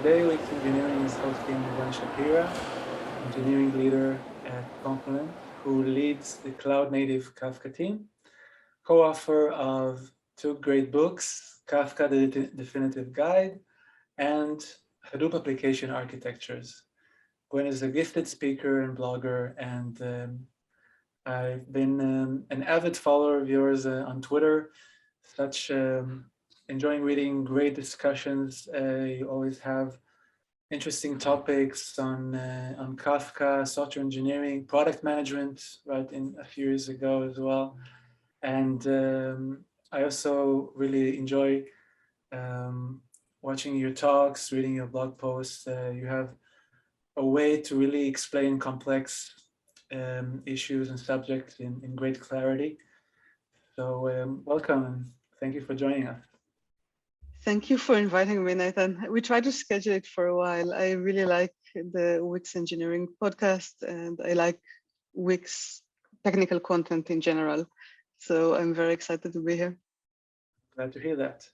Today, Wix Engineering is hosting Gwen Shapira, engineering leader at Confluent, who leads the cloud-native Kafka team, co-author of two great books, Kafka, the Definitive Guide, and Hadoop Application Architectures. Gwen is a gifted speaker and blogger, and I've been an avid follower of yours on Twitter, enjoying reading great discussions. You always have interesting topics on Kafka, software engineering, product management, right, in a few years ago as well. And I also really enjoy watching your talks, reading your blog posts. You have a way to really explain complex issues and subjects in great clarity. So welcome and thank you for joining us. Thank you for inviting me, Nathan. We tried to schedule it for a while. I really like the Wix Engineering podcast and I like Wix technical content in general. So I'm very excited to be here. Glad to hear that.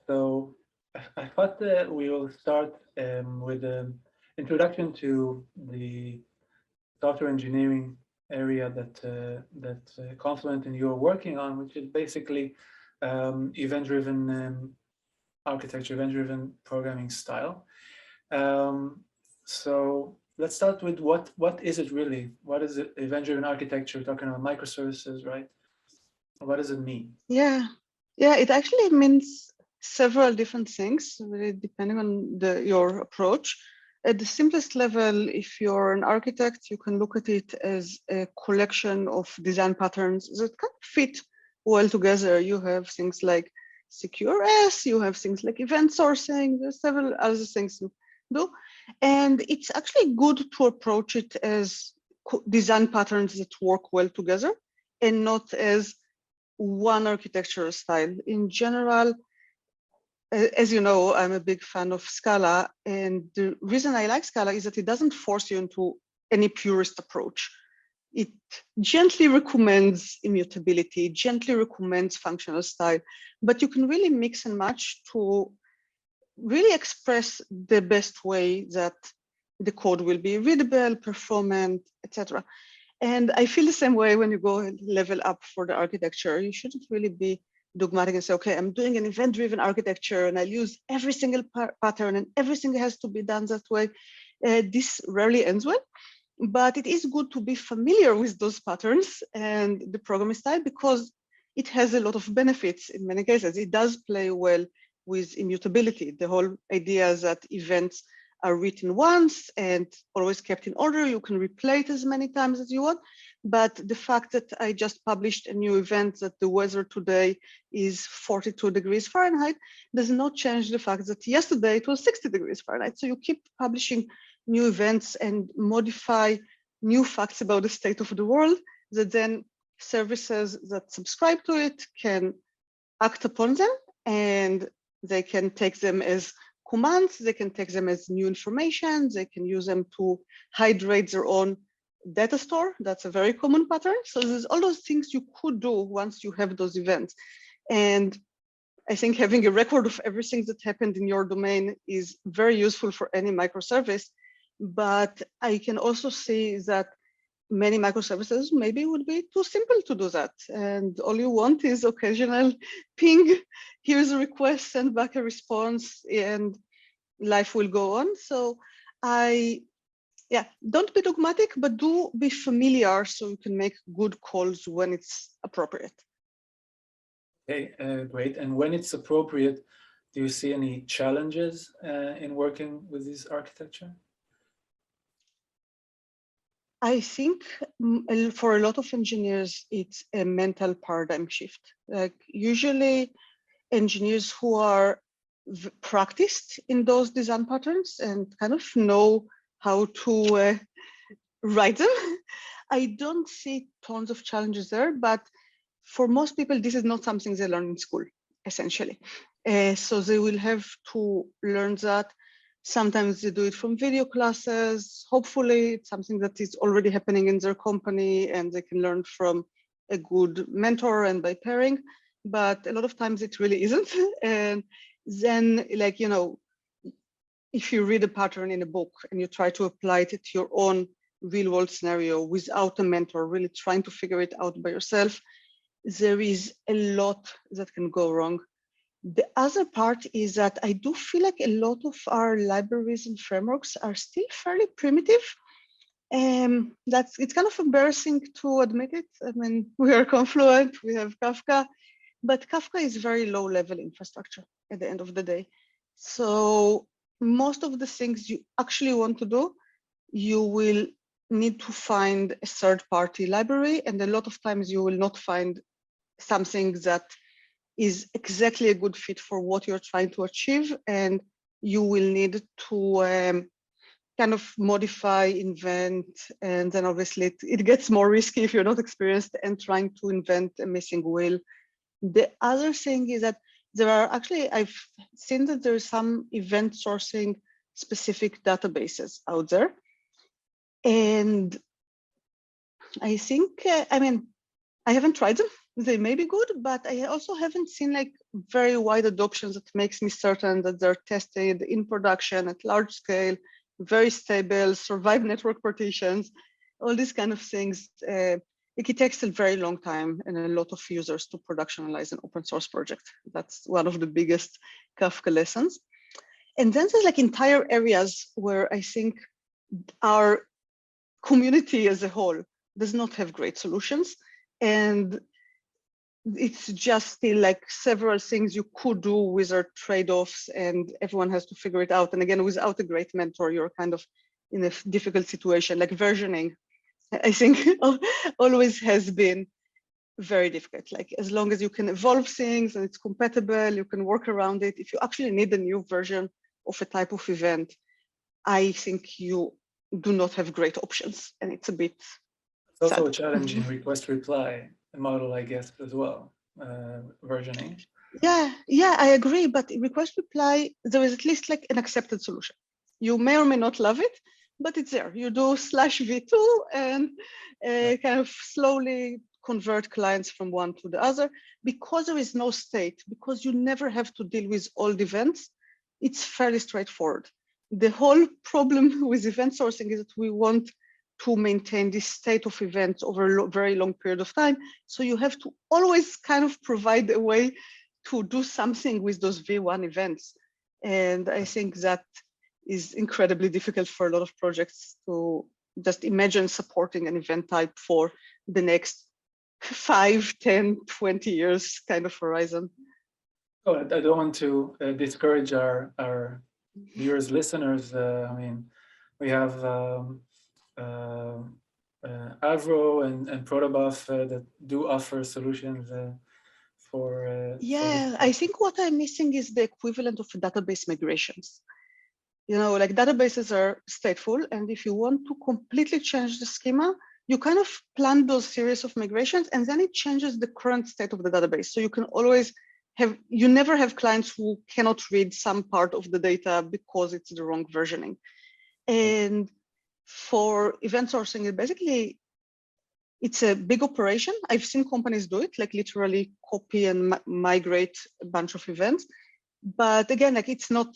So I thought that we will start with an introduction to the software engineering area that Confluent and you are working on, which is basically event-driven architecture, event-driven programming style. So let's start with what is it really? What is it, event-driven architecture? We're talking about microservices, right? What does it mean? Yeah, it actually means several different things, really depending on your approach. At the simplest level, if you're an architect, you can look at it as a collection of design patterns that kind of fit well together. You have things like CQRS, you have things like event sourcing, there's several other things you do. And it's actually good to approach it as design patterns that work well together and not as one architectural style. In general, as you know, I'm a big fan of Scala. And the reason I like Scala is that it doesn't force you into any purist approach. It gently recommends immutability, gently recommends functional style, but you can really mix and match to really express the best way that the code will be readable, performant, etc. And I feel the same way when you go and level up for the architecture. You shouldn't really be dogmatic and say, okay, I'm doing an event-driven architecture and I'll use every single pattern and everything has to be done that way. This rarely ends well, but it is good to be familiar with those patterns and the programming style because it has a lot of benefits in many cases. It does play well with immutability. The whole idea is that events are written once and always kept in order. You can replay it as many times as you want. But the fact that I just published a new event that the weather today is 42 degrees Fahrenheit does not change the fact that yesterday it was 60 degrees Fahrenheit. So you keep publishing new events and modify new facts about the state of the world that then services that subscribe to it can act upon them and they can take them as commands, they can take them as new information, they can use them to hydrate their own data store. That's a very common pattern. So there's all those things you could do once you have those events. And I think having a record of everything that happened in your domain is very useful for any microservice. But I can also see that many microservices maybe would be too simple to do that. And all you want is occasional ping, here's a request, send back a response, and life will go on. So don't be dogmatic, but do be familiar so you can make good calls when it's appropriate. Okay, great. And when it's appropriate, do you see any challenges in working with this architecture? I think for a lot of engineers, it's a mental paradigm shift. Like usually engineers who are practiced in those design patterns and kind of know how to write them. I don't see tons of challenges there, but for most people, this is not something they learn in school, essentially. So they will have to learn that. Sometimes they do it from video classes. Hopefully, it's something that is already happening in their company and they can learn from a good mentor and by pairing. But a lot of times it really isn't. And then, if you read a pattern in a book and you try to apply it to your own real world scenario without a mentor, really trying to figure it out by yourself, there is a lot that can go wrong. The other part is that I do feel like a lot of our libraries and frameworks are still fairly primitive. It's kind of embarrassing to admit it. I mean, we are Confluent, we have Kafka, but Kafka is very low level infrastructure at the end of the day. So most of the things you actually want to do, you will need to find a third-party library, and a lot of times you will not find something that is exactly a good fit for what you're trying to achieve, and you will need to kind of modify, invent, and then obviously it gets more risky if you're not experienced and trying to invent a missing wheel. The other thing is that there are actually, I've seen that there's some event sourcing specific databases out there. And I think, I mean, I haven't tried them. They may be good, but I also haven't seen like very wide adoptions that makes me certain that they're tested in production at large scale, very stable, survive network partitions, all these kind of things. It takes a very long time and a lot of users to productionalize an open source project. That's one of the biggest Kafka lessons. And then there's like entire areas where I think our community as a whole does not have great solutions. And it's just still like several things you could do with our trade-offs, and everyone has to figure it out. And again, without a great mentor, you're kind of in a difficult situation. Like versioning, I think always has been very difficult. Like as long as you can evolve things and it's compatible, you can work around it. If you actually need a new version of a type of event, I think you do not have great options, and it's a bit It's also sad. a challenge in request reply model, I guess, as well, versioning. Yeah, I agree. But in request reply, there is at least like an accepted solution. You may or may not love it, but it's there. You do /v2 and kind of slowly convert clients from one to the other. Because there is no state, because you never have to deal with old events, it's fairly straightforward. The whole problem with event sourcing is that we want to maintain this state of events over a very long period of time. So you have to always kind of provide a way to do something with those V1 events. And I think that is incredibly difficult for a lot of projects to just imagine supporting an event type for the next 5, 10, 20 years kind of horizon. Oh, I don't want to discourage our viewers, listeners. I mean, we have Avro and Protobuf that do offer solutions for I think what I'm missing is the equivalent of database migrations. You know, like databases are stateful, and if you want to completely change the schema, you kind of plan those series of migrations, and then it changes the current state of the database. So you can always have, you never have clients who cannot read some part of the data because it's the wrong versioning. And for event sourcing, it basically, it's a big operation. I've seen companies do it, like literally copy and migrate a bunch of events. But again, like it's not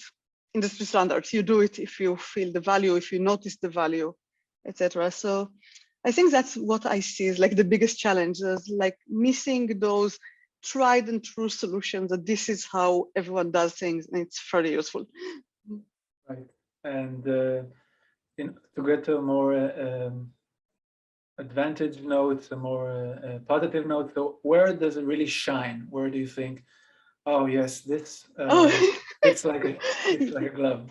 industry standards. You do it if you feel the value, if you notice the value, etc. So I think that's what I see is like the biggest challenge, is like missing those tried and true solutions that this is how everyone does things, and it's fairly useful. Right. And to get to a more advantage note, a more positive note, so where does it really shine? Where do you think, oh yes, this it's like a glove?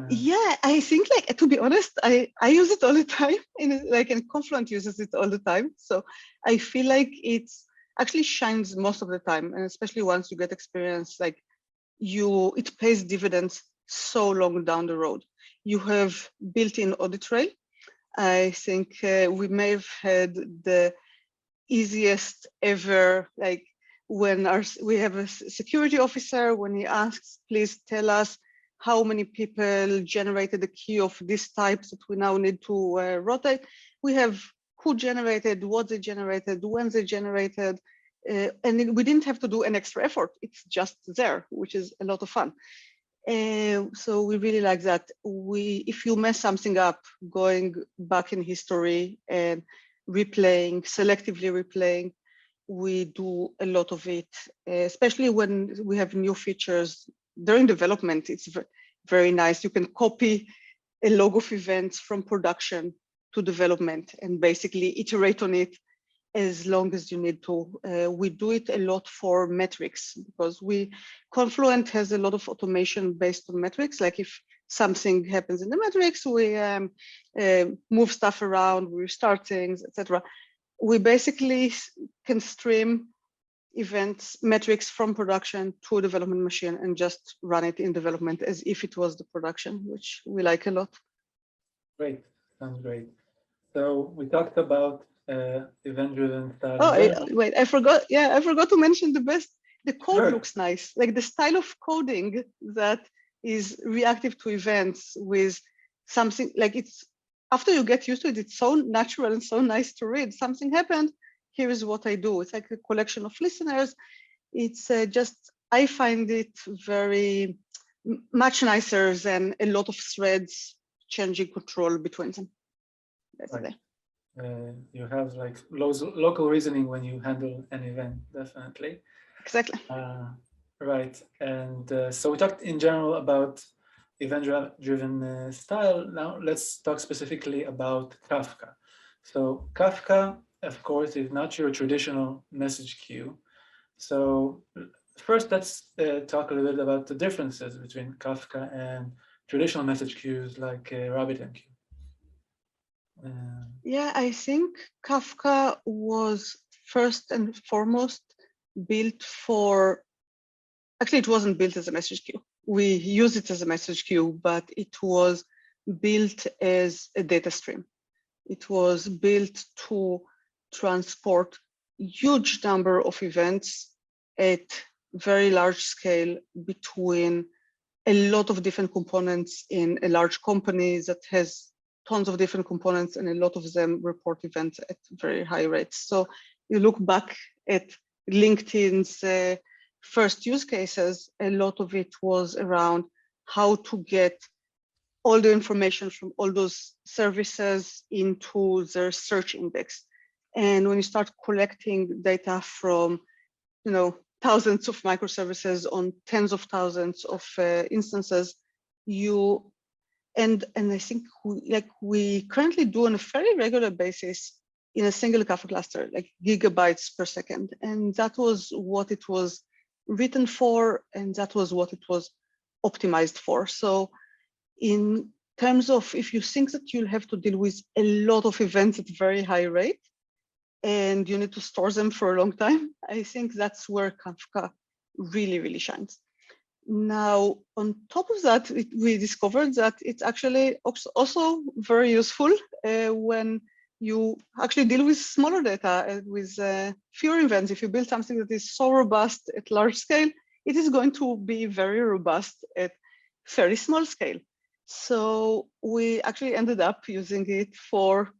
Yeah, I think like, to be honest, I use it all the time, and Confluent uses it all the time. So I feel like it's actually shines most of the time, and especially once you get experience, like it pays dividends so long down the road. You have built-in audit trail. I think we may have had the easiest ever, like when we have a security officer, when he asks, please tell us how many people generated a key of this type that we now need to rotate. We have who generated, what they generated, when they generated, and we didn't have to do an extra effort. It's just there, which is a lot of fun. So we really like that. If you mess something up, going back in history and selectively replaying, we do a lot of it, especially when we have new features during development. It's very nice. You can copy a log of events from production to development and basically iterate on it as long as you need to. We do it a lot for metrics because Confluent has a lot of automation based on metrics. Like if something happens in the metrics, we move stuff around, we restart things, etc. We basically can stream events, metrics from production to a development machine and just run it in development as if it was the production, which we like a lot. Great, sounds great. So we talked about event-driven style. Oh, wait, I forgot. Yeah, I forgot to mention the best. The code Sure. looks nice. Like the style of coding that is reactive to events with something like it's, after you get used to it, it's so natural and so nice to read. Something happened, here is what I do. It's like a collection of listeners. It's I find it very much nicer than a lot of threads changing control between them. That's right. it. You have like local reasoning when you handle an event, definitely. Exactly. Right. And so we talked in general about event-driven style. Now let's talk specifically about Kafka. So Kafka, of course, is not your traditional message queue. So first, let's talk a little bit about the differences between Kafka and traditional message queues like RabbitMQ. Yeah, I think Kafka was first and foremost built for, actually it wasn't built as a message queue. We use it as a message queue, but it was built as a data stream. It was built to transport huge number of events at very large scale between a lot of different components in a large company that has tons of different components, and a lot of them report events at very high rates. So you look back at LinkedIn's first use cases, a lot of it was around how to get all the information from all those services into their search index. And when you start collecting data from, thousands of microservices on tens of thousands of instances, and I think we currently do on a fairly regular basis in a single Kafka cluster, like gigabytes per second. And that was what it was written for, and that was what it was optimized for. So in terms of, if you think that you'll have to deal with a lot of events at very high rate, and you need to store them for a long time, I think that's where Kafka really, really shines. Now, on top of that, we discovered that it's actually also very useful when you actually deal with smaller data and with fewer events. If you build something that is so robust at large scale, it is going to be very robust at very small scale. So we actually ended up using it for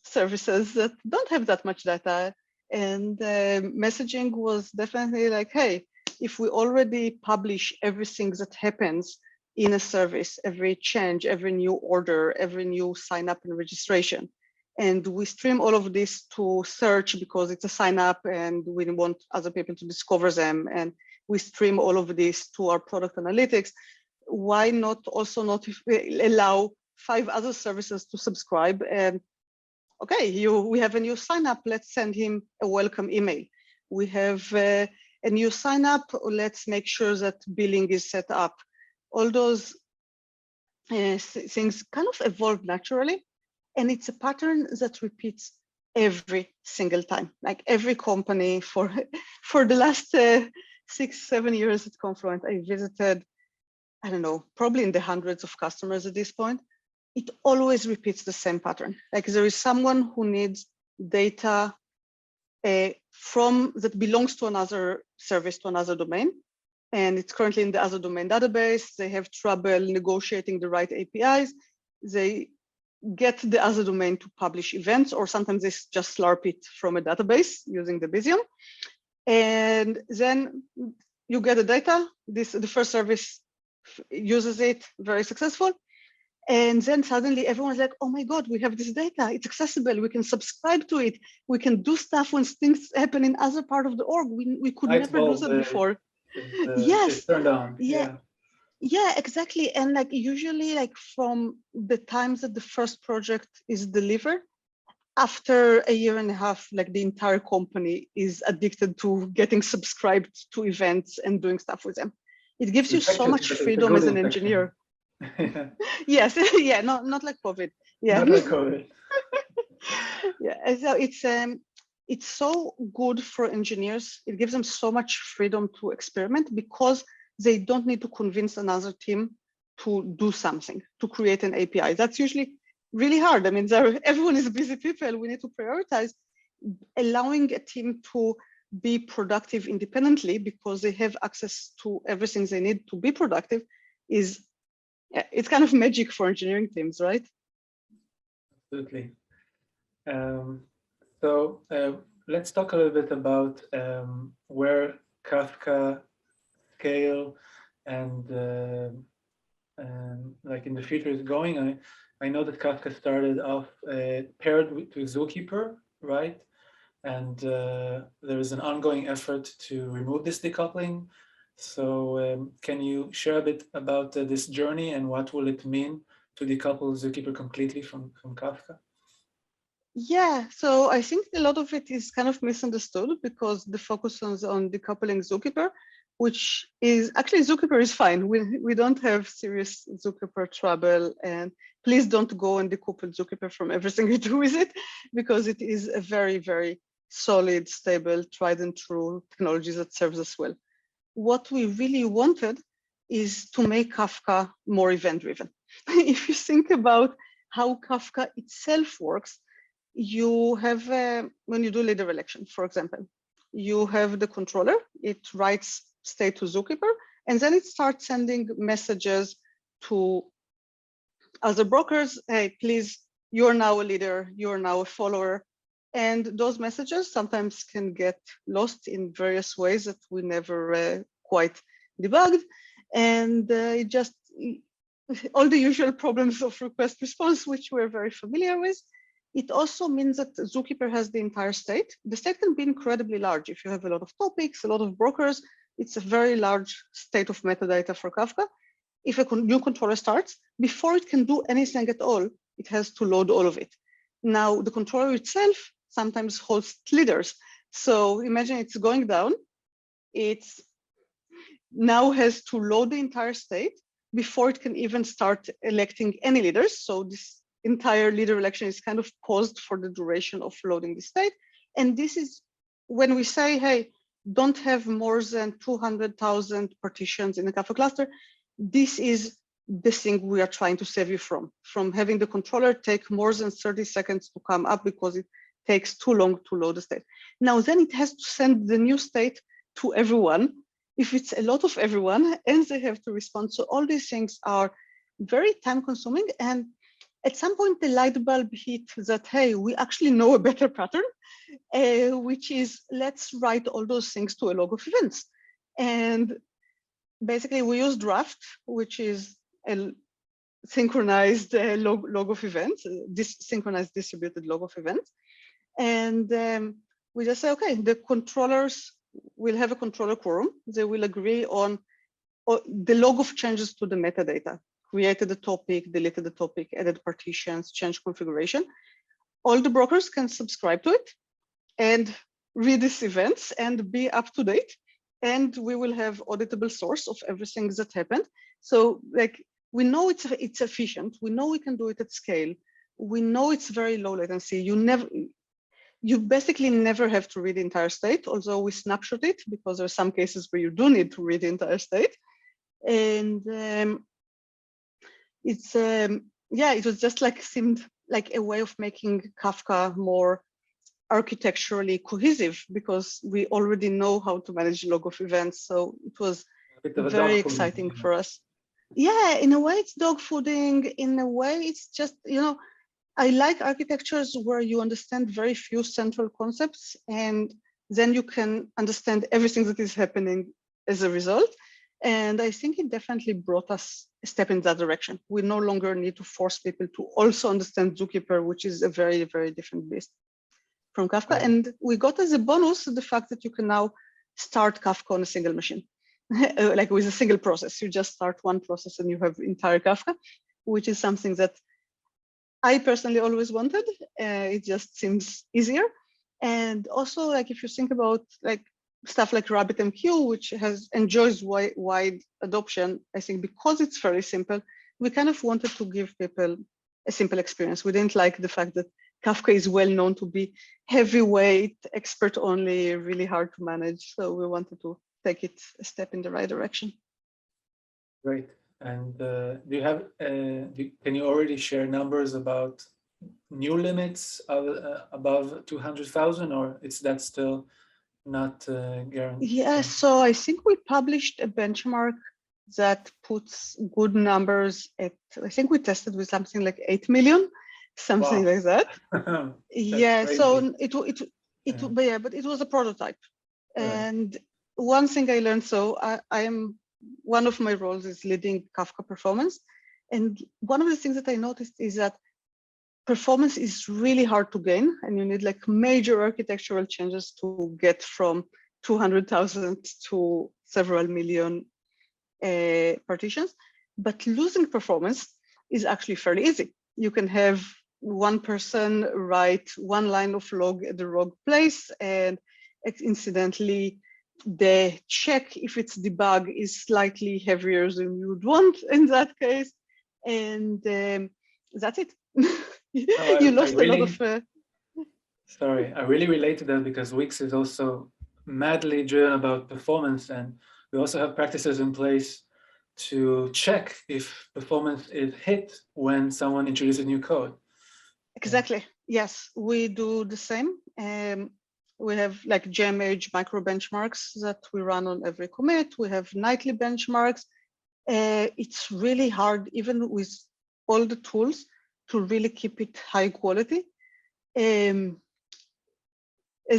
services that don't have that much data. And messaging was definitely like, hey, if we already publish everything that happens in a service, every change, every new order, every new sign up and registration, and we stream all of this to search because it's a sign up and we want other people to discover them, and we stream all of this to our product analytics, why not also allow 5 other services to subscribe? And okay, we have a new sign up, let's send him a welcome email. We have a new sign up, let's make sure that billing is set up. All those things kind of evolve naturally, and it's a pattern that repeats every single time. Like every company for the last 6-7 years at Confluent, I visited, I don't know, probably in the hundreds of customers at this point. It always repeats the same pattern. Like there is someone who needs data that belongs to another service, to another domain, and it's currently in the other domain database. They have trouble negotiating the right APIs. They get the other domain to publish events, or sometimes they just slurp it from a database using the Visium. And then you get the data. The first service uses it, very successful. And then suddenly everyone's like, oh my God, we have this data, it's accessible, we can subscribe to it, we can do stuff when things happen in other part of the org. We could Light never do bulb that before. is Yes, turned on. yeah, yeah, exactly. And like usually like from the times that the first project is delivered, after a year and a half, like the entire company is addicted to getting subscribed to events and doing stuff with them. It gives you so much But it's a freedom good as an infection. engineer. Yes, yeah, not like COVID. Yeah. Not like COVID. Yeah, and so it's so good for engineers. It gives them so much freedom to experiment because they don't need to convince another team to do something, to create an API. That's usually really hard. I mean, everyone is busy people. We need to prioritize. Allowing a team to be productive independently because they have access to everything they need to be productive is, it's kind of magic for engineering teams, right? Absolutely. So let's talk a little bit about where Kafka scale and like in the future is going. I know that Kafka started off paired to Zookeeper, right? And there is an ongoing effort to remove this decoupling. So can you share a bit about this journey and what will it mean to decouple Zookeeper completely from Kafka? Yeah, so I think a lot of it is kind of misunderstood because the focus on decoupling Zookeeper, which is actually Zookeeper is fine. We don't have serious Zookeeper trouble, and please don't go and decouple Zookeeper from everything you do with it because it is a very, very solid, stable, tried and true technology that serves us well. What we really wanted is to make Kafka more event-driven. If you think about how Kafka itself works, you have, when you do leader election, for example, you have the controller, it writes state to Zookeeper, and then it starts sending messages to other brokers, hey, please, you're now a leader, you're now a follower. And those messages sometimes can get lost in various ways that we never quite debugged. And it just, all the usual problems of request response, which we're very familiar with. It also means that Zookeeper has the entire state. The state can be incredibly large. If you have a lot of topics, a lot of brokers, it's a very large state of metadata for Kafka. If a new controller starts, before it can do anything at all, it has to load all of it. Now, the controller itself sometimes hosts leaders. So imagine it's going down. It now has to load the entire state before it can even start electing any leaders. So this entire leader election is kind of paused for the duration of loading the state. And this is when we say, hey, don't have more than 200,000 partitions in a Kafka cluster. This is the thing we are trying to save you from having the controller take more than 30 seconds to come up because it takes too long to load the state. Now, then it has to send the new state to everyone. If it's a lot of everyone, and they have to respond. So all these things are very time consuming. And at some point, the light bulb hit that, hey, we actually know a better pattern, which is let's write all those things to a log of events. And basically, we use draft, which is a synchronized log of events, this synchronized distributed log of events. And we just say, okay, the controllers will have a controller quorum. They will agree on the log of changes to the metadata, created the topic, deleted the topic, added partitions, changed configuration. All the brokers can subscribe to it and read these events and be up to date. And we will have auditable source of everything that happened. So like, we know it's efficient. We know we can do it at scale. We know it's very low latency. You basically never have to read the entire state, although we snapshot it because there are some cases where you do need to read the entire state. And yeah, it was just like seemed like a way of making Kafka more architecturally cohesive because we already know how to manage log of events. So it was very exciting for us. Yeah, in a way it's dog fooding. In a way it's just, I like architectures where you understand very few central concepts and then you can understand everything that is happening as a result. And I think it definitely brought us a step in that direction. We no longer need to force people to also understand Zookeeper, which is a very, very different beast from Kafka. Right. And we got as a bonus the fact that you can now start Kafka on a single machine, like with a single process. You just start one process and you have entire Kafka, which is something that I personally always wanted. It just seems easier. And also, like if you think about like stuff like RabbitMQ, which enjoys wide adoption, I think because it's very simple, we kind of wanted to give people a simple experience. We didn't like the fact that Kafka is well known to be heavyweight, expert only, really hard to manage. So we wanted to take it a step in the right direction. Great. And do you have, can you already share numbers about new limits above 200,000, or that's still not guaranteed? Yeah, so I think we published a benchmark that puts good numbers at, I think we tested with something like 8 million, something Wow. like that. Yeah, crazy. so but it was a prototype. Right. And one thing I learned, so I am, one of my roles is leading Kafka Performance. And one of the things that I noticed is that performance is really hard to gain, and you need like major architectural changes to get from 200,000 to several million partitions. But losing performance is actually fairly easy. You can have one person write one line of log at the wrong place, and incidentally, the check if it's debug is slightly heavier than you would want in that case. And that's it. You lost a lot of. Sorry, I really relate to that because Wix is also madly driven about performance, and we also have practices in place to check if performance is hit when someone introduces new code. Exactly. Yes, we do the same. We have like JMH micro benchmarks that we run on every commit. We have nightly benchmarks. It's really hard, even with all the tools, to really keep it high quality. As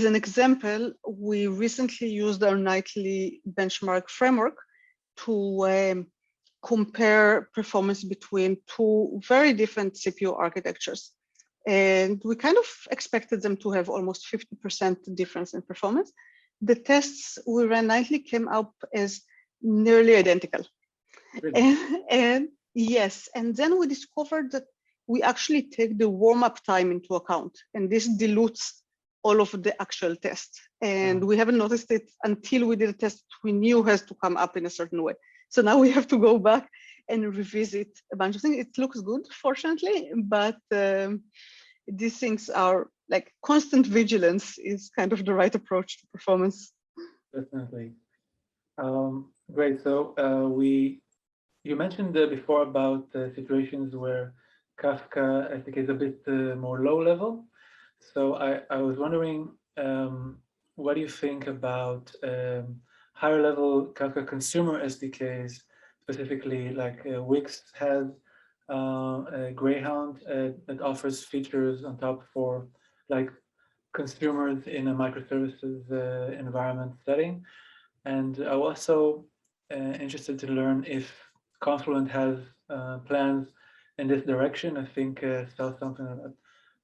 an example, we recently used our nightly benchmark framework to compare performance between two very different CPU architectures. And we kind of expected them to have almost 50% difference in performance. The tests we ran nightly came up as nearly identical. Really? And yes, and then we discovered that we actually take the warm-up time into account, and this dilutes all of the actual test. And we haven't noticed it until we did a test we knew has to come up in a certain way. So now we have to go back and revisit a bunch of things. It looks good, fortunately, but these things are like constant vigilance is kind of the right approach to performance. Definitely. Great. So you mentioned before about situations where Kafka, I think, is a bit more low level. So I was wondering, what do you think about higher level Kafka consumer SDKs, specifically like Wix has a Greyhound that offers features on top for like consumers in a microservices environment setting. And I'm also interested to learn if Confluent has plans in this direction. I think sell something like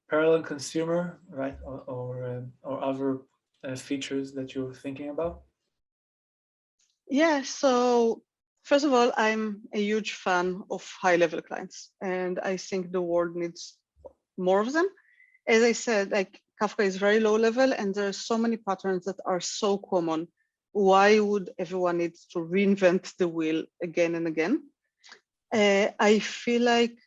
parallel consumer, right, or other features that you're thinking about. Yeah, so first of all, I'm a huge fan of high-level clients, and I think the world needs more of them. As I said, like Kafka is very low level, and there are so many patterns that are so common. Why would everyone need to reinvent the wheel again and again? I feel like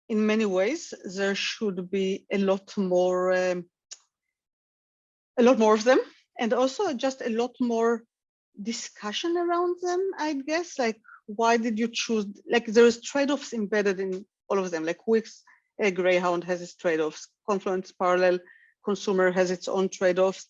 in many ways there should be a lot more of them, and also just a lot more discussion around them, I guess. Like, why did you choose? Like, there's trade-offs embedded in all of them. Like Wix Greyhound has its trade-offs. Confluent Parallel Consumer has its own trade-offs.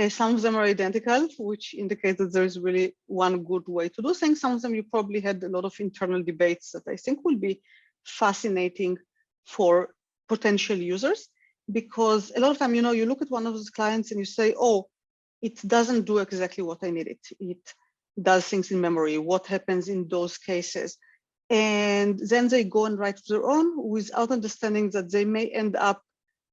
Some of them are identical, which indicates that there is really one good way to do things. Some of them you probably had a lot of internal debates that I think will be fascinating for potential users, because a lot of time, you look at one of those clients and you say, oh, it doesn't do exactly what I need it. It does things in memory, what happens in those cases. And then they go and write their own without understanding that they may end up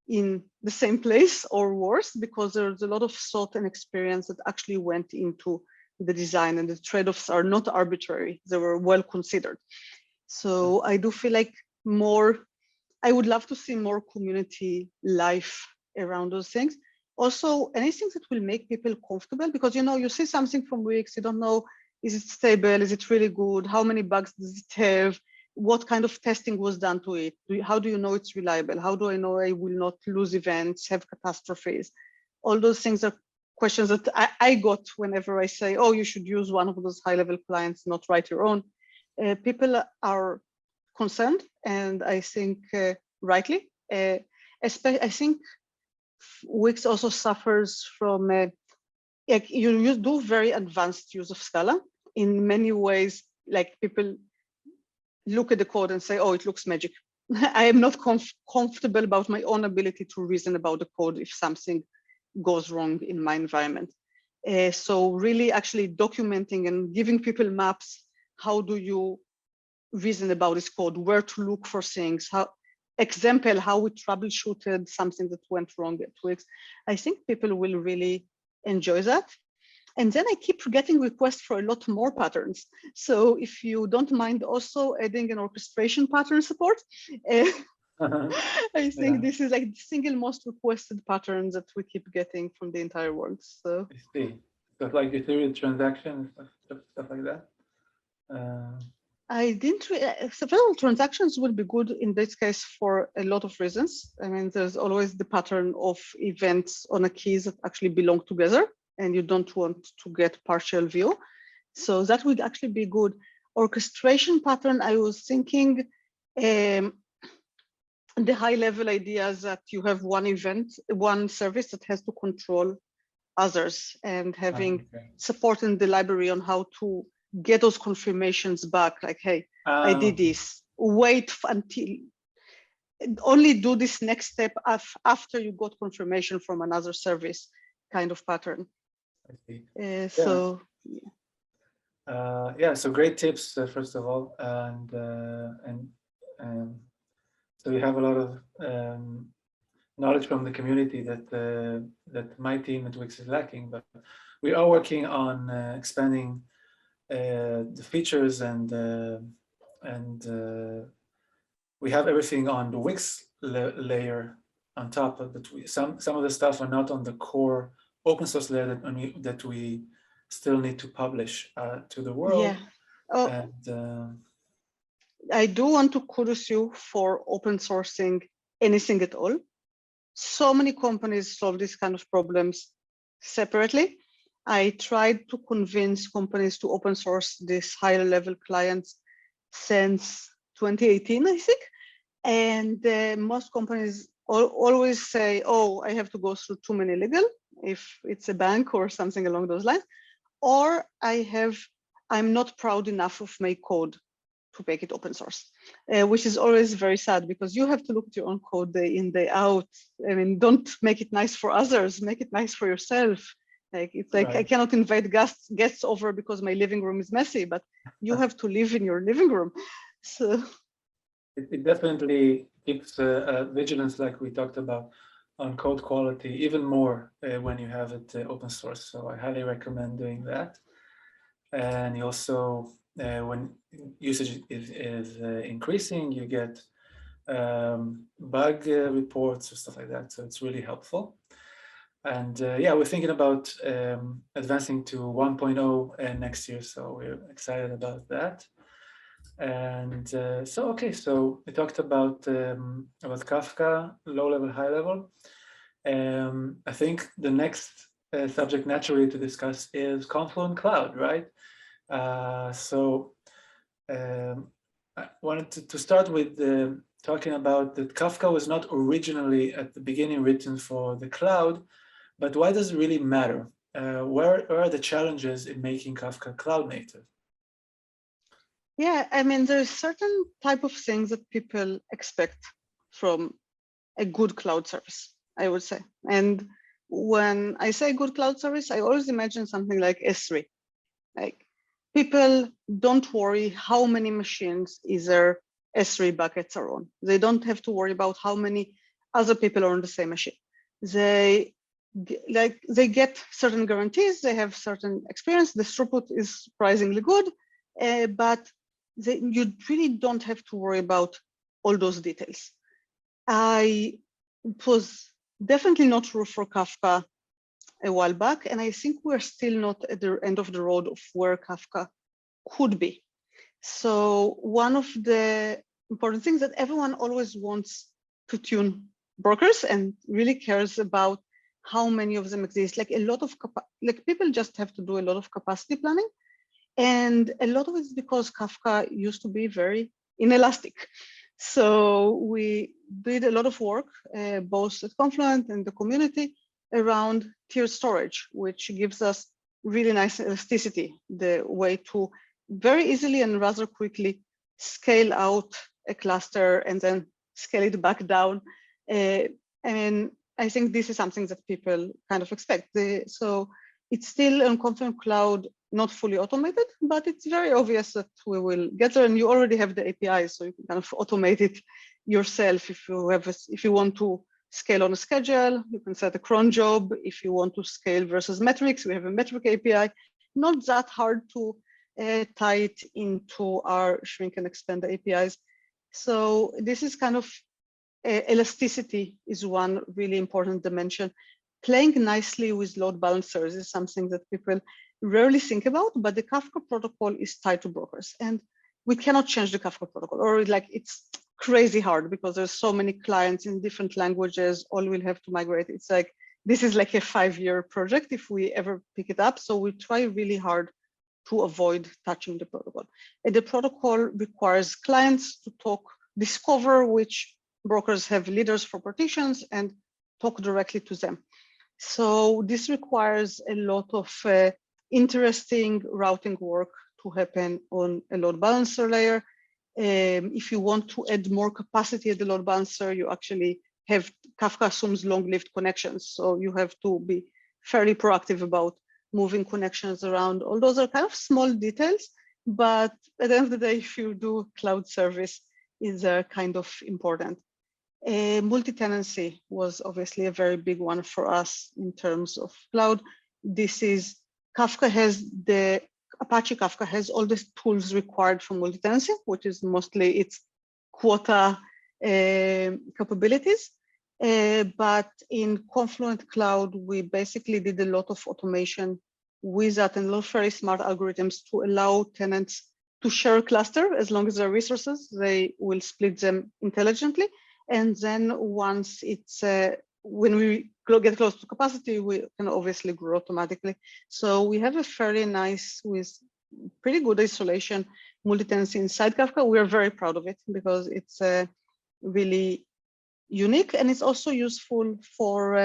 in the same place or worse, because there's a lot of thought and experience that actually went into the design, and the trade-offs are not arbitrary. They were well considered. So I do feel like I would love to see more community life around those things. Also, anything that will make people comfortable, because you see something from Wix, you don't know, is it stable? Is it really good? How many bugs does it have? What kind of testing was done to it? How do you know it's reliable? How do I know I will not lose events, have catastrophes? All those things are questions that I got whenever I say, oh, you should use one of those high-level clients, not write your own. People are concerned, and I think rightly. I think Wix also suffers from you do very advanced use of Scala in many ways. Like people look at the code and say, oh, it looks magic. I am not comfortable about my own ability to reason about the code if something goes wrong in my environment. So really actually documenting and giving people maps. How do you reason about this code? Where to look for things? How we troubleshooted something that went wrong at Wix. I think people will really enjoy that. And then I keep getting requests for a lot more patterns. So if you don't mind also adding an orchestration pattern support, I think this is like the single most requested pattern that we keep getting from the entire world. So I see. Stuff like ethereal transactions, stuff like that. I didn't. Several transactions would be good in this case for a lot of reasons. I mean, there's always the pattern of events on a key that actually belong together, and you don't want to get partial view. So that would actually be good. Orchestration pattern, I was thinking the high-level idea is that you have one service that has to control others, and having support in the library on how to get those confirmations back, like, hey, I did this, wait until, only do this next step after you got confirmation from another service, kind of pattern. I see. So so great tips, first of all, and so we have a lot of knowledge from the community that my team at Wix is lacking, but we are working on expanding the features, and we have everything on the Wix layer on top of it. Some of the stuff are not on the core open source layer that we still need to publish to the world. Yeah. Oh, and I do want to kudos you for open sourcing anything at all. So many companies solve these kind of problems separately. I tried to convince companies to open source these higher level clients since 2018, I think. And most companies always say, oh, I have to go through too many legal, if it's a bank or something along those lines, or I'm not proud enough of my code to make it open source, which is always very sad, because you have to look at your own code day in, day out. I mean, don't make it nice for others, make it nice for yourself. Like, it's like, right. I cannot invite guests over because my living room is messy, but you have to live in your living room. So it definitely keeps vigilance, like we talked about, on code quality even more when you have it open source. So I highly recommend doing that. And you also, when usage is increasing, you get bug reports or stuff like that. So it's really helpful. And we're thinking about advancing to 1.0 next year. So we're excited about that. And so we talked about Kafka, low level, high level. I think the next subject naturally to discuss is Confluent Cloud, right? So I wanted to start with talking about that Kafka was not originally at the beginning written for the cloud, but why does it really matter? Where are the challenges in making Kafka cloud native? Yeah, I mean, there's certain type of things that people expect from a good cloud service, I would say. And when I say good cloud service, I always imagine something like S3. Like people don't worry how many machines either S3 buckets are on. They don't have to worry about how many other people are on the same machine. They get certain guarantees, they have certain experience, the throughput is surprisingly good, but you really don't have to worry about all those details. It was definitely not true for Kafka a while back, and I think we're still not at the end of the road of where Kafka could be. So one of the important things that everyone always wants to tune brokers and really cares about how many of them exist. Like a lot of people just have to do a lot of capacity planning, and a lot of it is because Kafka used to be very inelastic. So we did a lot of work, both at Confluent and the community, around tiered storage, which gives us really nice elasticity, the way to very easily and rather quickly scale out a cluster and then scale it back down. And I think this is something that people kind of expect. So it's still on Confluent Cloud, not fully automated, but it's very obvious that we will get there, and you already have the APIs, so you can kind of automate it yourself. If you want to scale on a schedule, you can set a cron job. If you want to scale versus metrics, we have a metric API. Not that hard to tie it into our shrink and expand APIs. So this is kind of elasticity is one really important dimension. Playing nicely with load balancers is something that people rarely think about, but the Kafka protocol is tied to brokers, and we cannot change the Kafka protocol, or like it's crazy hard because there's so many clients in different languages, all will have to migrate. It's like, this is like a 5-year project if we ever pick it up. So we try really hard to avoid touching the protocol. And the protocol requires clients to discover which brokers have leaders for partitions and talk directly to them. So this requires a lot of interesting routing work to happen on a load balancer layer. If you want to add more capacity at the load balancer, you actually have, Kafka assumes long-lived connections. So you have to be fairly proactive about moving connections around. All those are kind of small details, but at the end of the day, if you do cloud service, is kind of important. Multi-tenancy was obviously a very big one for us in terms of cloud. This is, Apache Kafka has all the tools required for multi-tenancy, which is mostly its quota capabilities. But in Confluent Cloud, we basically did a lot of automation with that and a lot of very smart algorithms to allow tenants to share a cluster. As long as there are resources, they will split them intelligently. And then once it's, when we get close to capacity, we can obviously grow automatically. So we have a fairly nice, with pretty good isolation, multi-tenancy inside Kafka. We are very proud of it because it's really unique, and it's also useful for,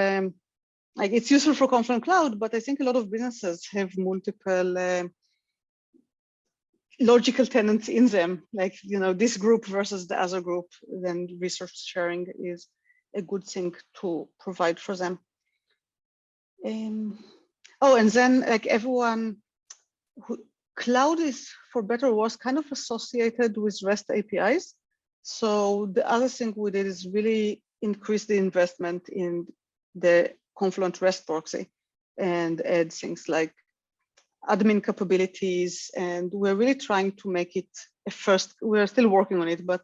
it's useful for Confluent Cloud, but I think a lot of businesses have multiple logical tenants in them, like, this group versus the other group, then resource sharing is a good thing to provide for them. Oh, and then like everyone, cloud is, for better or worse, kind of associated with REST APIs. So the other thing we did is really increase the investment in the Confluent REST proxy and add things like admin capabilities. And we're really trying to make it we're still working on it, but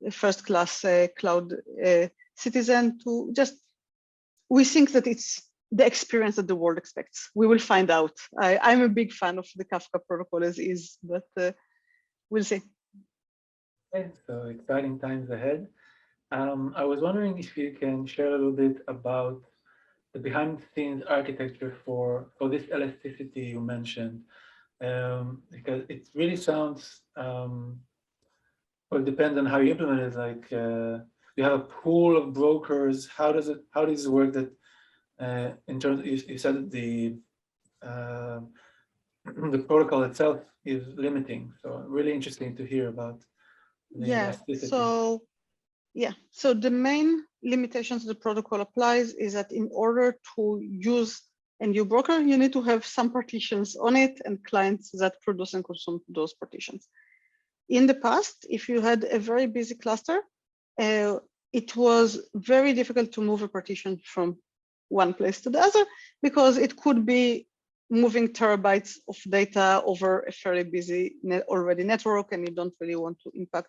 a first-class cloud citizen to just, we think that it's the experience that the world expects. We will find out. I'm a big fan of the Kafka protocol as is, but we'll see. Okay, so exciting times ahead. I was wondering if you can share a little bit about the behind-the-scenes architecture for this elasticity you mentioned, because it really sounds, well, it depends on how you implement it. Like you have a pool of brokers. How does it work? That in terms, you said that the protocol itself is limiting. So really interesting to hear about the elasticity. So the main limitations the protocol applies is that in order to use And your broker, you need to have some partitions on it and clients that produce and consume those partitions. In the past, if you had a very busy cluster, it was very difficult to move a partition from one place to the other because it could be moving terabytes of data over a fairly busy already network, and you don't really want to impact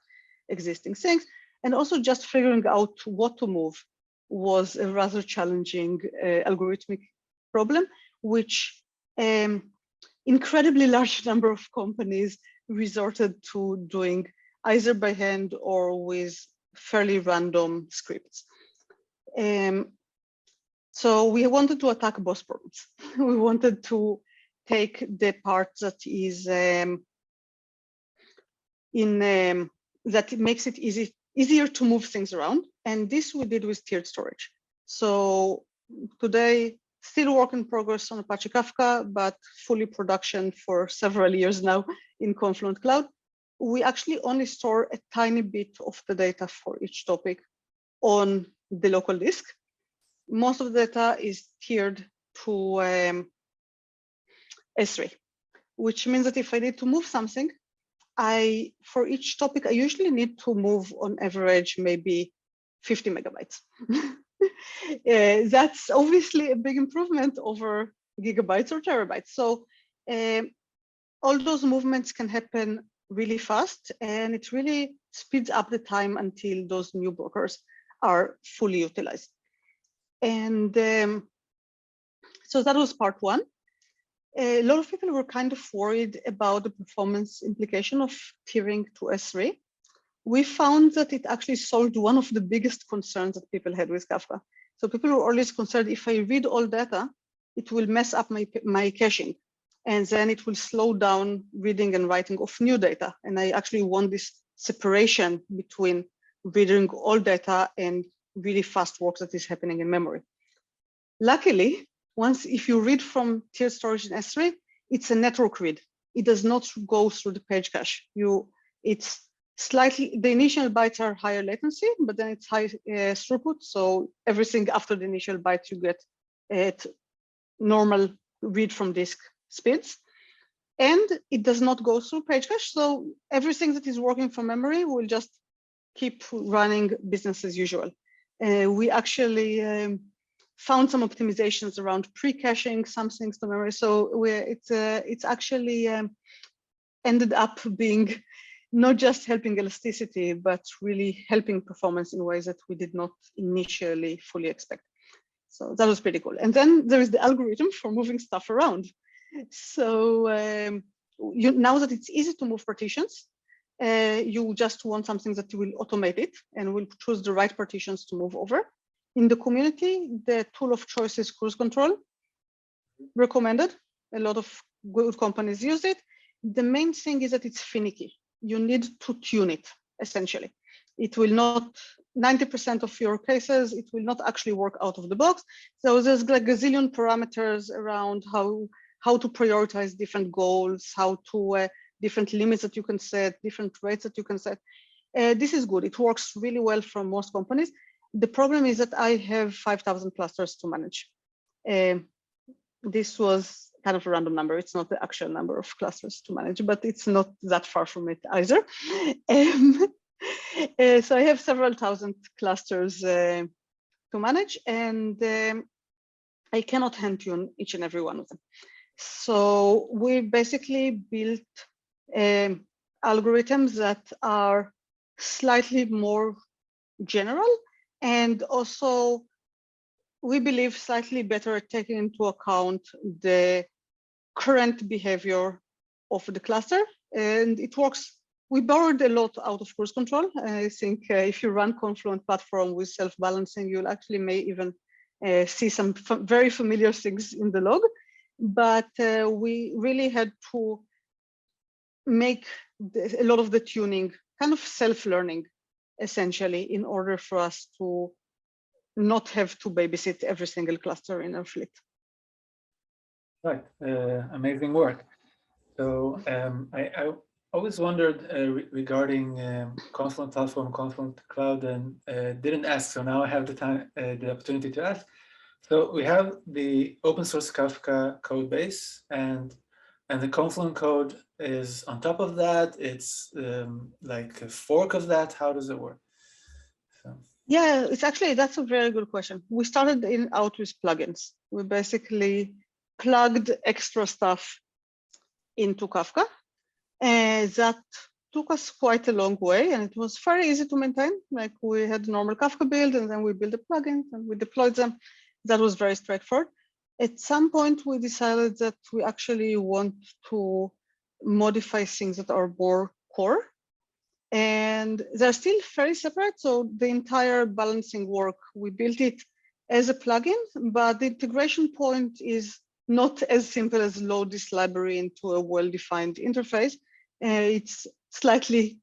existing things. And also just figuring out what to move was a rather challenging algorithmic problem, which incredibly large number of companies resorted to doing either by hand or with fairly random scripts. So we wanted to attack both problems. We wanted to take the part that is that makes it easier to move things around, and this we did with tiered storage. So today, still work in progress on Apache Kafka, but fully production for several years now in Confluent Cloud. We actually only store a tiny bit of the data for each topic on the local disk. Most of the data is tiered to S3, which means that if I need to move something, for each topic, I usually need to move on average maybe 50 megabytes. That's obviously a big improvement over gigabytes or terabytes. So all those movements can happen really fast, and it really speeds up the time until those new brokers are fully utilized. And so that was part one. A lot of people were kind of worried about the performance implication of tiering to S3. We found that it actually solved one of the biggest concerns that people had with Kafka. So people were always concerned, if I read all data, it will mess up my caching, and then it will slow down reading and writing of new data. And I actually want this separation between reading all data and really fast work that is happening in memory. Luckily, if you read from tiered storage in S3, it's a network read. It does not go through the page cache. It's slightly, the initial bytes are higher latency, but then it's high throughput. So everything after the initial byte you get at normal read from disk speeds. And it does not go through page cache. So everything that is working from memory will just keep running business as usual. We actually found some optimizations around pre-caching some things to memory. So it's actually ended up being not just helping elasticity, but really helping performance in ways that we did not initially fully expect. So that was pretty cool. And then there is the algorithm for moving stuff around. So now that it's easy to move partitions, you just want something that will automate it and will choose the right partitions to move over. In the community, the tool of choice is cruise control, recommended. A lot of good companies use it. The main thing is that it's finicky. You need to tune it, essentially. It will not, 90% of your cases, it will not actually work out of the box. So there's like a gazillion parameters around how to prioritize different goals, how to, different limits that you can set, different rates that you can set. This is good. It works really well for most companies. The problem is that I have 5,000 clusters to manage. This was kind of a random number. It's not the actual number of clusters to manage, but it's not that far from it either. So I have several thousand clusters to manage, and I cannot hand tune each and every one of them. So we basically built algorithms that are slightly more general, and also we believe slightly better at taking into account the current behavior of the cluster. And it works. We borrowed a lot out of cruise control. I think if you run Confluent platform with self-balancing, you'll actually may even see some very familiar things in the log. But we really had to make a lot of the tuning kind of self-learning, essentially, in order for us to not have to babysit every single cluster in our fleet. Right, amazing work. So I always wondered regarding Confluent Platform, Confluent Cloud, and didn't ask. So now I have the time, the opportunity to ask. So we have the open source Kafka code base, and the Confluent code is on top of that. It's like a fork of that. How does it work? So. Yeah, it's actually, that's a very good question. We started out with plugins. We basically plugged extra stuff into Kafka, and that took us quite a long way, and it was very easy to maintain. Like, we had normal Kafka build, and then we built the plugins and we deployed them. That was very straightforward. At some point, we decided that we actually want to modify things that are more core, and they're still very separate. So the entire balancing work, we built it as a plugin, but the integration point is not as simple as load this library into a well-defined interface. It's slightly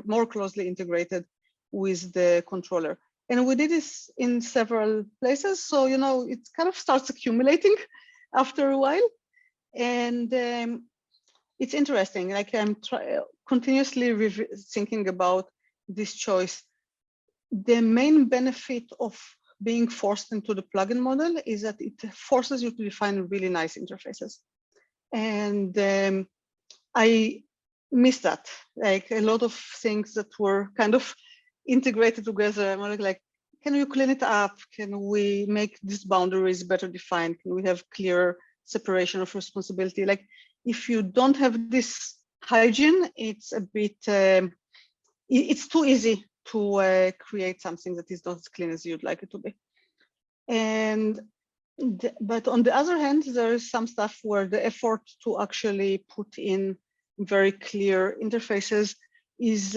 more closely integrated with the controller. And we did this in several places. So, you know, it kind of starts accumulating after a while. And it's interesting. Like, I'm continuously thinking about this choice. The main benefit of being forced into the plugin model is that it forces you to define really nice interfaces. And I miss that. Like, a lot of things that were kind of integrated together. I'm like, can we clean it up? Can we make these boundaries better defined? Can we have clear separation of responsibility? Like, if you don't have this hygiene, it's a bit, it's too easy to create something that is not as clean as you'd like it to be. And but on the other hand, there is some stuff where the effort to actually put in very clear interfaces is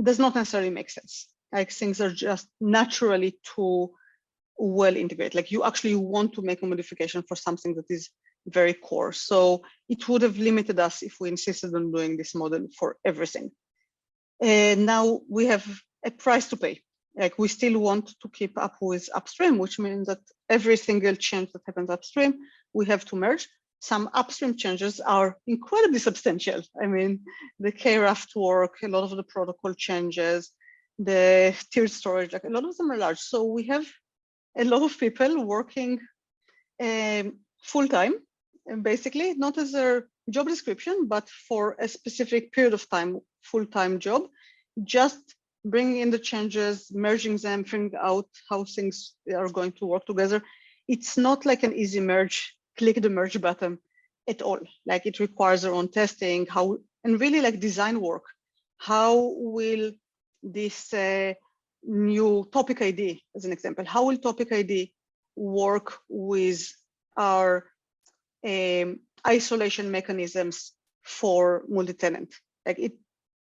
does not necessarily make sense. Like, things are just naturally too well integrated. Like, you actually want to make a modification for something that is very core. So it would have limited us if we insisted on doing this model for everything. And now we have a price to pay. Like, we still want to keep up with upstream, which means that every single change that happens upstream, we have to merge. Some upstream changes are incredibly substantial. I mean, the KRAFT work, a lot of the protocol changes, the tiered storage, like, a lot of them are large. So we have a lot of people working full-time, basically, not as their job description, but for a specific period of time, full-time job, just bringing in the changes, merging them, figuring out how things are going to work together. It's not like an easy merge, click the merge button at all. Like, it requires their own testing, and really like design work. How will this new topic ID, as an example, how will topic ID work with our isolation mechanisms for multi-tenant? Like, it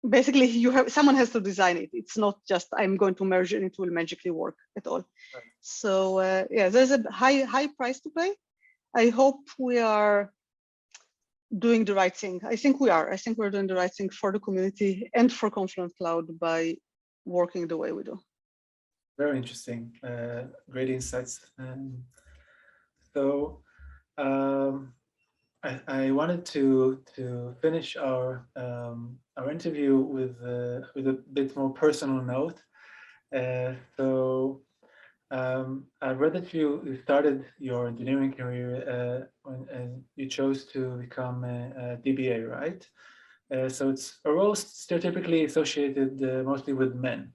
basically, someone has to design it. It's not just I'm going to merge and it will magically work at all. Right. So yeah, there's a high price to pay. I hope we are doing the right thing. I think we are. I think we're doing the right thing for the community and for Confluent Cloud by working the way we do. Very interesting. Great insights. So I wanted to finish our interview with a bit more personal note. So I read that you started your engineering career when you chose to become a DBA, right? So it's a role stereotypically associated mostly with men.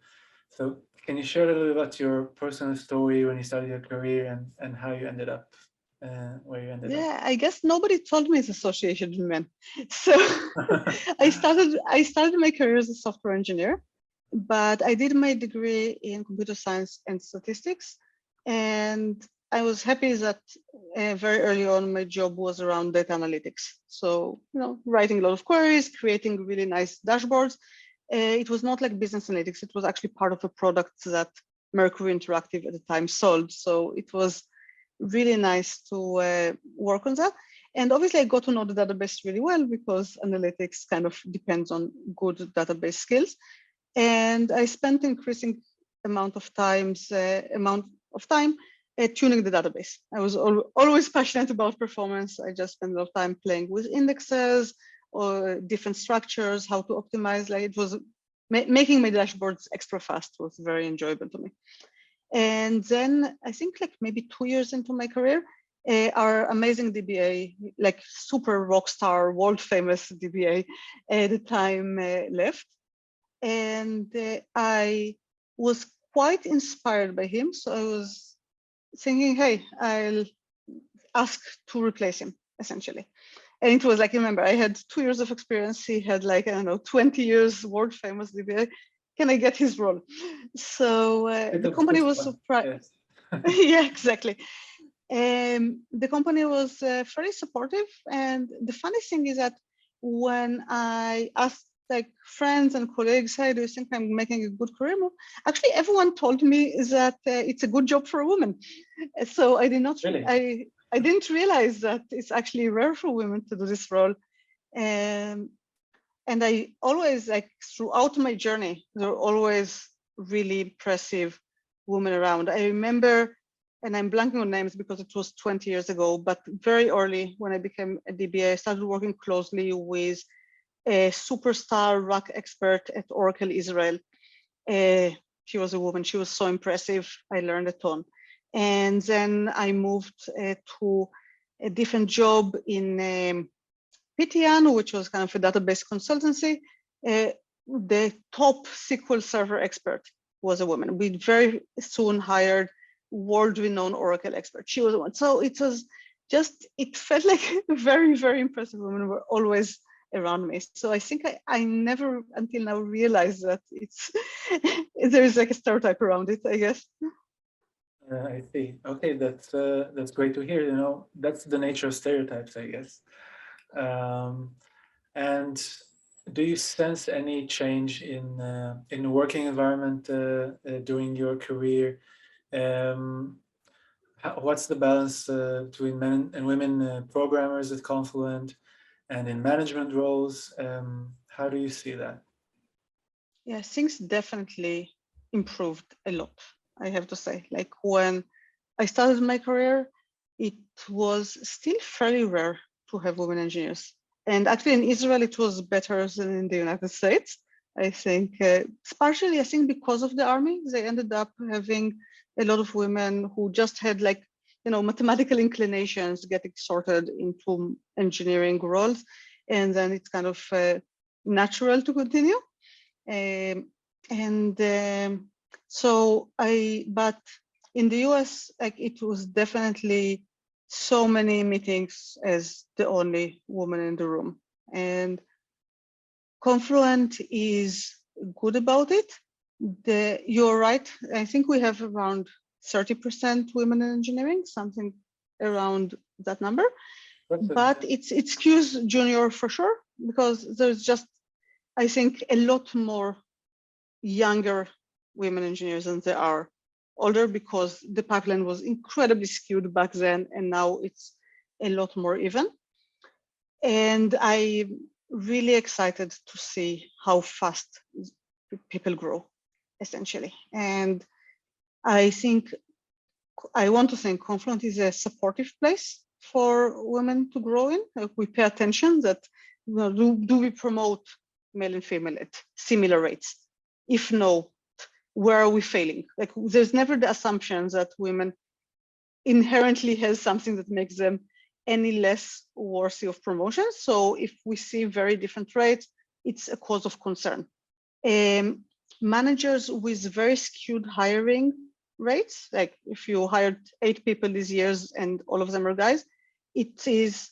So can you share a little bit about your personal story when you started your career and how you ended up where you ended up? Yeah, I guess nobody told me it's associated with men. So I started my career as a software engineer, but I did my degree in computer science and statistics. And I was happy that very early on, my job was around data analytics. So, you know, writing a lot of queries, creating really nice dashboards. It was not like business analytics. It was actually part of a product that Mercury Interactive at the time sold. So it was really nice to work on that. And obviously I got to know the database really well because analytics kind of depends on good database skills. And I spent increasing amount of time tuning the database. I was always passionate about performance. I just spent a lot of time playing with indexes or different structures, how to optimize. Like, it was making my dashboards extra fast was very enjoyable to me. And then I think like maybe 2 years into my career, our amazing DBA, like super rock star, world famous DBA at the time left. And I was quite inspired by him. So I was thinking, hey, I'll ask to replace him, essentially. And it was like, remember, I had 2 years of experience. He had like, I don't know, 20 years world famous DBA. Can I get his role? So the company was surprised. Yes. Yeah, exactly. The company was very supportive. And the funny thing is that when I asked like friends and colleagues, hey, do you think I'm making a good career move? Actually, everyone told me that it's a good job for a woman. So I did not, really? I didn't realize that it's actually rare for women to do this role. And I always, like throughout my journey, there were always really impressive women around. I remember, and I'm blanking on names because it was 20 years ago, but very early when I became a DBA, I started working closely with a superstar RAC expert at Oracle Israel. She was a woman. She was so impressive. I learned a ton. And then I moved to a different job in PTN, which was kind of a database consultancy. The top SQL Server expert was a woman. We very soon hired world-renowned Oracle expert. She was one. So it was just, it felt like very, very impressive women were always around me. So I think I never until now realized that it's there is like a stereotype around it, I guess. I see. Okay, that's great to hear. You know, that's the nature of stereotypes, I guess. And do you sense any change in the working environment during your career? What's the balance between men and women programmers at Confluent and in management roles? How do you see that? Yeah, things definitely improved a lot, I have to say. Like when I started my career, it was still fairly rare to have women engineers. And actually in Israel, it was better than in the United States. I think it's partially, I think because of the army, they ended up having a lot of women who just had like, you know, mathematical inclinations getting sorted into engineering roles. And then it's kind of natural to continue. But in the US, like it was definitely so many meetings as the only woman in the room. And Confluent is good about it. You're right. I think we have around 30% women in engineering, something around that number. But it skews junior for sure, because there's just, I think, a lot more younger women engineers than there are older, because the pipeline was incredibly skewed back then, and now it's a lot more even. And I'm really excited to see how fast people grow, essentially. And I want to think Confluent is a supportive place for women to grow in. Like we pay attention that, you know, do we promote male and female at similar rates? If no, where are we failing? Like there's never the assumption that women inherently has something that makes them any less worthy of promotion. So if we see very different rates, it's a cause of concern. Managers with very skewed hiring rates, like if you hired 8 people these years and all of them are guys, it is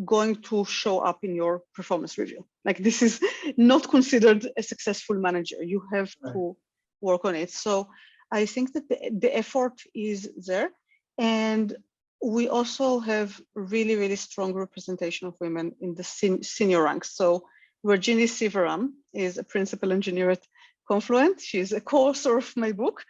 going to show up in your performance review. Like this is not considered a successful manager. You have to work on it. So I think that the effort is there. And we also have really, really strong representation of women in the senior ranks. So Virginie Sivaram is a principal engineer at Confluent. She's a co-author of my book.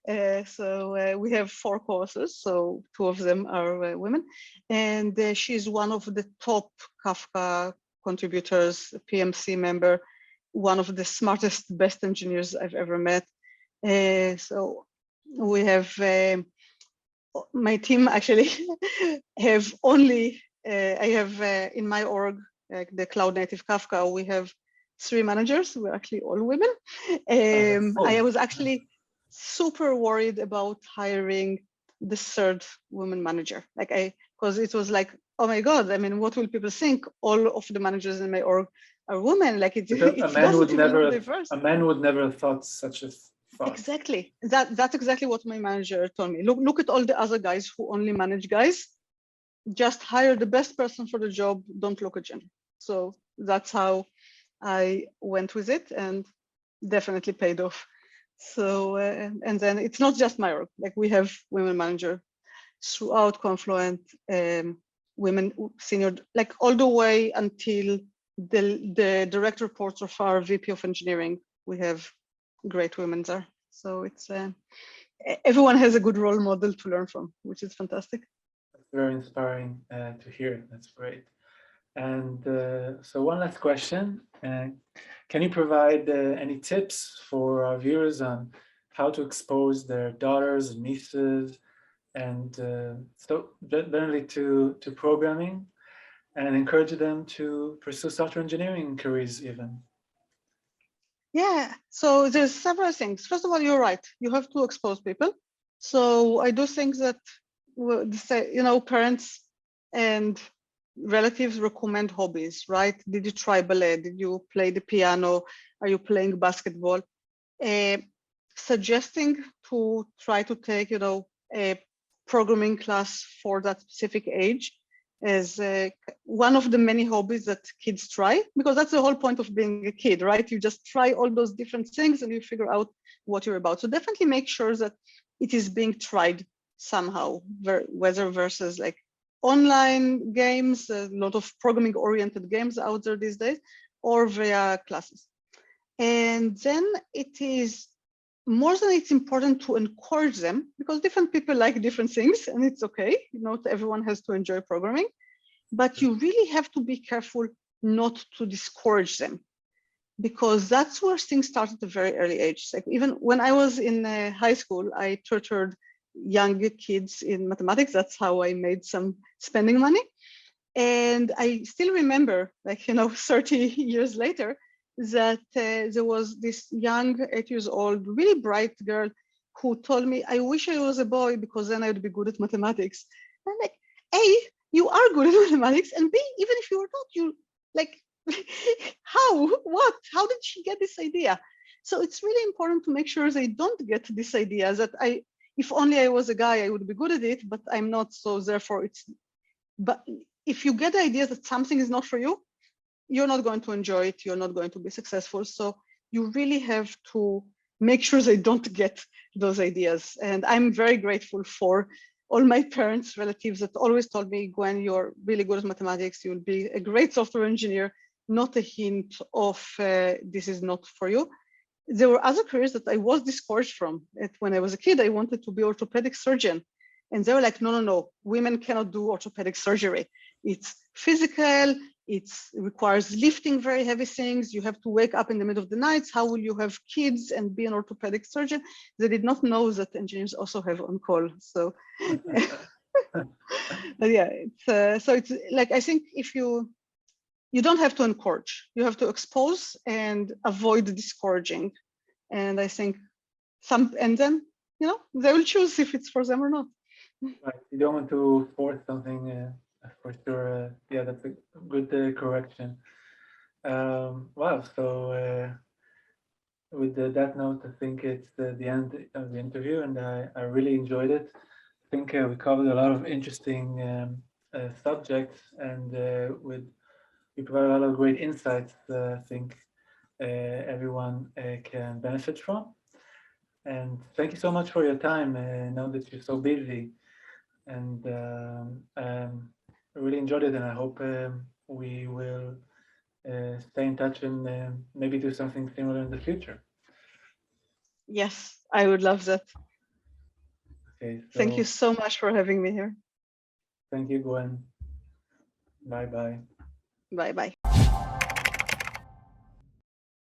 We have 4 co-authors, so 2 of them are women. And she's one of the top Kafka contributors, PMC member, one of the smartest, best engineers I've ever met. So we have, my team actually have only, I have in my org, the cloud native Kafka, we have 3 managers. We're actually all women. I was actually, super worried about hiring the third woman manager. Because it was like, oh my God, I mean, what will people think? All of the managers in my org are women. Like it doesn't even look diverse. A man would never have thought such a thought. Exactly. That's exactly what my manager told me. Look at all the other guys who only manage guys. Just hire the best person for the job. Don't look at gender. So that's how I went with it, and definitely paid off. So and then it's not just my org. Like we have women manager throughout Confluent, women senior, like all the way until the direct reports of our VP of engineering. We have great women there. So it's everyone has a good role model to learn from, which is fantastic. That's very inspiring to hear. That's great. And so one last question. Can you provide any tips for our viewers on how to expose their daughters and nieces and so generally to programming and encourage them to pursue software engineering careers even? Yeah, so there's several things. First of all, you're right. You have to expose people. So I do think that, parents and relatives recommend hobbies, right? Did you try ballet? Did you play the piano? Are you playing basketball? Suggesting to try to take, a programming class for that specific age is one of the many hobbies that kids try, because that's the whole point of being a kid, right? You just try all those different things and you figure out what you're about. So definitely make sure that it is being tried somehow, whether versus like online games, a lot of programming oriented games out there these days, or via classes. And then it is more than it's important to encourage them, because different people like different things and it's okay. Not everyone has to enjoy programming, but you really have to be careful not to discourage them, because that's where things start at a very early age. Like even when I was in high school, I tutored young kids in mathematics. That's how I made some spending money. And I still remember, 30 years later, that there was this young 8 years old, really bright girl who told me, I wish I was a boy because then I'd be good at mathematics. And I'm like, A, you are good at mathematics, and B, even if you were not, you like, how did she get this idea? So it's really important to make sure they don't get this idea that if only I was a guy, I would be good at it, but I'm not, so therefore but if you get the idea that something is not for you, you're not going to enjoy it, you're not going to be successful. So you really have to make sure they don't get those ideas. And I'm very grateful for all my parents, relatives that always told me, Gwen, you're really good at mathematics, you'll be a great software engineer, not a hint of this is not for you. There were other careers that I was discouraged from. When I was a kid, I wanted to be orthopedic surgeon. And they were like, no, women cannot do orthopedic surgery. It's physical, it requires lifting very heavy things. You have to wake up in the middle of the night. How will you have kids and be an orthopedic surgeon? They did not know that engineers also have on call. So, but yeah, so it's like, I think if you don't have to encourage, you have to expose and avoid discouraging. And I think and then, they will choose if it's for them or not. Right. You don't want to force something, for sure. Yeah, that's a good correction. Wow. So with that note, I think it's the end of the interview, and I really enjoyed it. I think we covered a lot of interesting subjects, and we provided a lot of great insights. I think everyone can benefit from. And thank you so much for your time. I know that you're so busy, and I really enjoyed it, and I hope we will stay in touch and maybe do something similar in the future. Yes, I would love that. Okay. So thank you so much for having me here. Thank you, Gwen. Bye-bye. Bye-bye.